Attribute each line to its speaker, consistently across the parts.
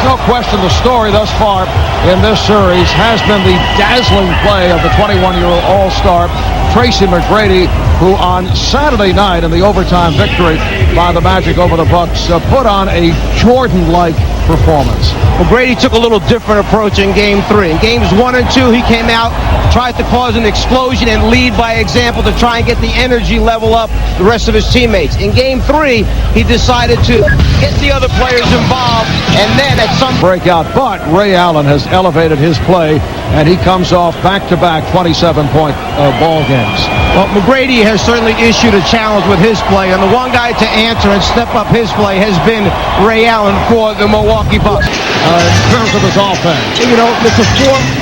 Speaker 1: no question the story thus far in this series has been the dazzling play of the 21-year-old All-Star, Tracy McGrady, who on Saturday night in the overtime victory by the Magic over the Bucks put on a Jordan-like performance.
Speaker 2: McGrady took a little different approach in Game 3. In Games 1 and 2, he came out, tried to cause an explosion and lead by example to try and get the energy level up the rest of his teammates. In Game 3, he decided to get the other players involved, and then at some
Speaker 1: breakout. But Ray Allen has elevated his play, and he comes off back-to-back 27-point ball games.
Speaker 2: Well, McGrady has certainly issued a challenge with his play, and the one guy to answer and step up his play has been Ray Allen for the Milwaukee Bucks.
Speaker 1: In terms of his offense,
Speaker 2: you know, it's a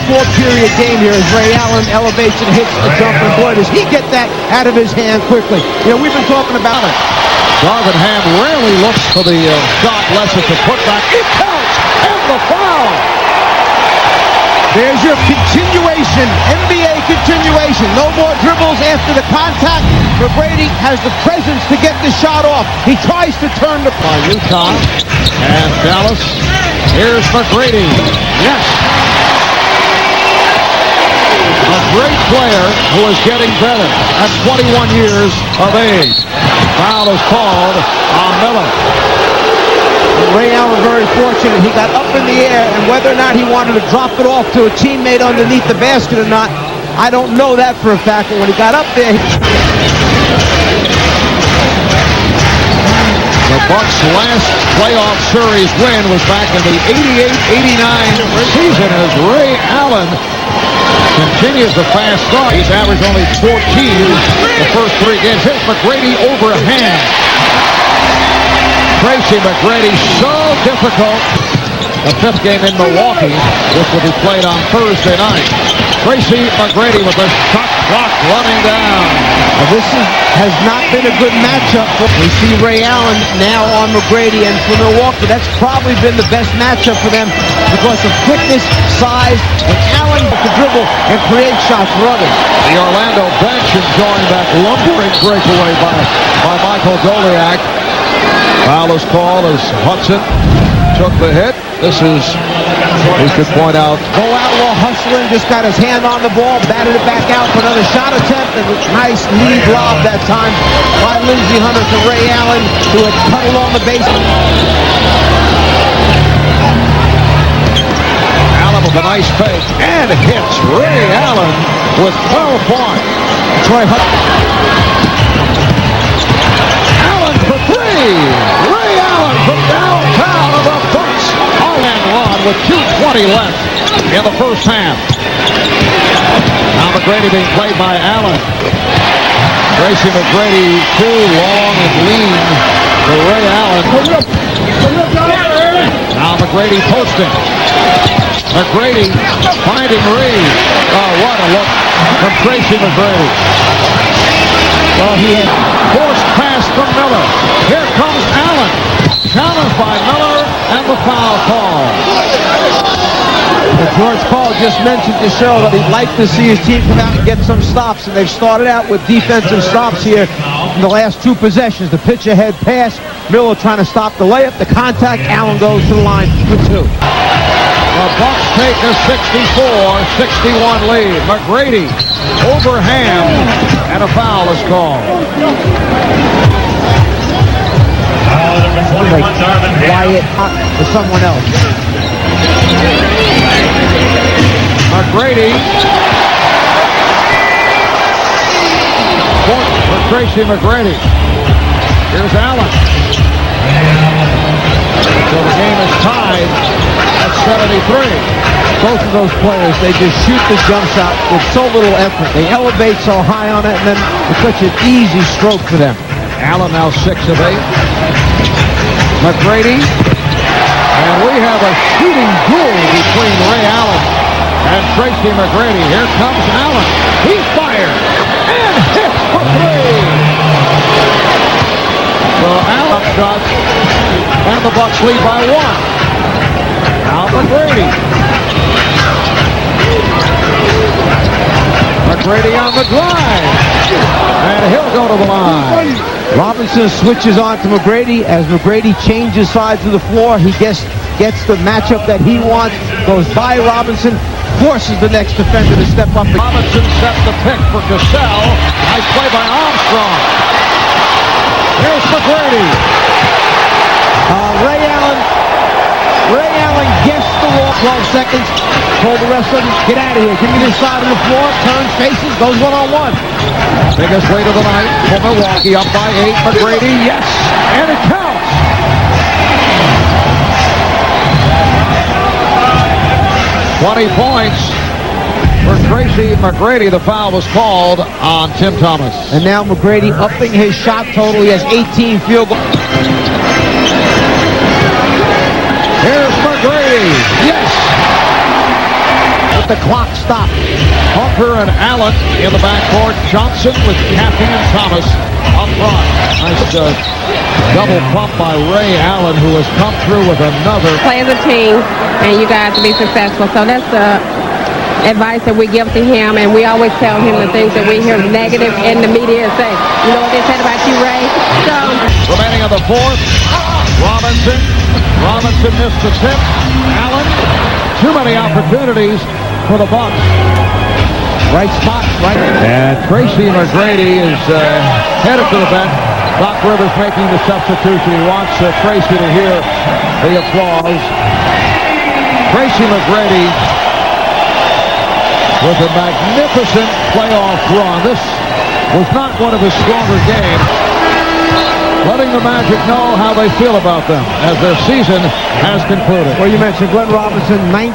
Speaker 2: four-period game here as Ray Allen elevates and hits the jumper. Boy, does he get that out of his hand quickly. You know, we've been talking about it.
Speaker 1: Darvin Ham rarely looks for the shot less it's a putback. It counts, and the foul.
Speaker 2: There's your continuation, NBA continuation. No more dribbles after the contact. McGrady has the presence to get the shot off. He tries to turn the
Speaker 1: by Utah and Dallas. Here's McGrady. Yes. A great player who is getting better at 21 years of age. Foul is called on Miller.
Speaker 2: Ray Allen very fortunate. He got up in the air, and whether or not he wanted to drop it off to a teammate underneath the basket or not, I don't know that for a fact. But when he got up there,
Speaker 1: the Bucks' last playoff series win was back in the 88-89 season as Ray Allen continues the fast start. He's averaged only 14 the first 3 games. Here's McGrady overhand. Tracy McGrady, so difficult. The 5th game in Milwaukee, which will be played on Thursday night. Tracy McGrady with the shot clock running down.
Speaker 2: This has not been a good matchup. We see Ray Allen now on McGrady, and for Milwaukee, that's probably been the best matchup for them because of quickness, size, and Allen can dribble and create shots for others.
Speaker 1: The Orlando bench enjoying that lumbering breakaway by Michael Doliak. Foul is called as Hudson took the hit. This is, we should point out,
Speaker 2: Bo Outlaw hustling, just got his hand on the ball, batted it back out for another shot attempt, and a nice lead lob that time by Lindsey Hunter to Ray Allen, who had cut along the base.
Speaker 1: Allen with a nice fake, and hits Ray Allen with 12 points.
Speaker 2: Troy Hudson.
Speaker 1: Allen for 3. Ray Allen from downtown of the Bucks. All-in-one with 2:20 left in the first half. Now McGrady being played by Allen. Tracy McGrady too long and lean for Ray Allen. Now McGrady posting. McGrady finding Reed. Oh, what a look from Tracy McGrady. Well, he had forced pass from Miller. Here comes Allen. Challenged by Miller, and the foul call.
Speaker 2: George Paul just mentioned to show that he'd like to see his team come out and get some stops, and they've started out with defensive stops here in the last 2 possessions. The pitch ahead pass, Miller trying to stop the layup, the contact, Allen goes to the line for 2.
Speaker 1: The Bucks take a 64-61 lead. McGrady over Ham, and a foul is called.
Speaker 2: Quiet for someone else.
Speaker 1: McGrady. Point for Tracy McGrady. Here's Allen. So the game is tied at 73.
Speaker 2: Both of those players, they just shoot the jump shot with so little effort. They elevate so high on it, and then it's such an easy stroke for them.
Speaker 1: Allen now 6 of 8. McGrady. And we have a shooting duel between Ray Allen and Tracy McGrady. Here comes Allen. He fires and hits for 3. So Allen shots, and the Bucks lead by 1. Now McGrady. McGrady on the drive, and he'll go to the line.
Speaker 2: Robinson switches on to McGrady. As McGrady changes sides of the floor, he gets gets the matchup that he wants, goes by Robinson, forces the next defender to step up.
Speaker 1: Robinson sets the pick for Cassell. Nice play by Armstrong. Here's McGrady.
Speaker 2: Ray Allen gets the wall. 12 seconds. Told the rest of them, get out of here. Give me this side of the floor. Turns, faces, goes one-on-one.
Speaker 1: Biggest lead of the night for Milwaukee. Up by 8. McGrady, yes, and it counts. 20 points for Tracy McGrady. The foul was called on Tim Thomas.
Speaker 2: And now McGrady upping his shot total. He has 18 field goals.
Speaker 1: Here's McGrady. Yes.
Speaker 2: With the clock stopped.
Speaker 1: Hunter and Allen in the backcourt. Johnson with Caffey and Thomas up front. Nice double pump by Ray Allen, who has come through with another.
Speaker 3: Play as a team, and you guys to be successful. So that's the advice that we give to him, and we always tell him the things that we hear negative in the media and say, you know what they said about you, Ray? So
Speaker 1: remaining on the fourth. Robinson missed the tip. Allen, too many opportunities for the Bucks.
Speaker 2: Right spot, right.
Speaker 1: And Tracy McGrady is headed to the bench. Doc Rivers making the substitution. He wants Tracy to hear the applause. Tracy McGrady with a magnificent playoff run. This was not one of his stronger games. Letting the Magic know how they feel about them as their season has concluded.
Speaker 2: Well, you mentioned Glenn Robinson, 19.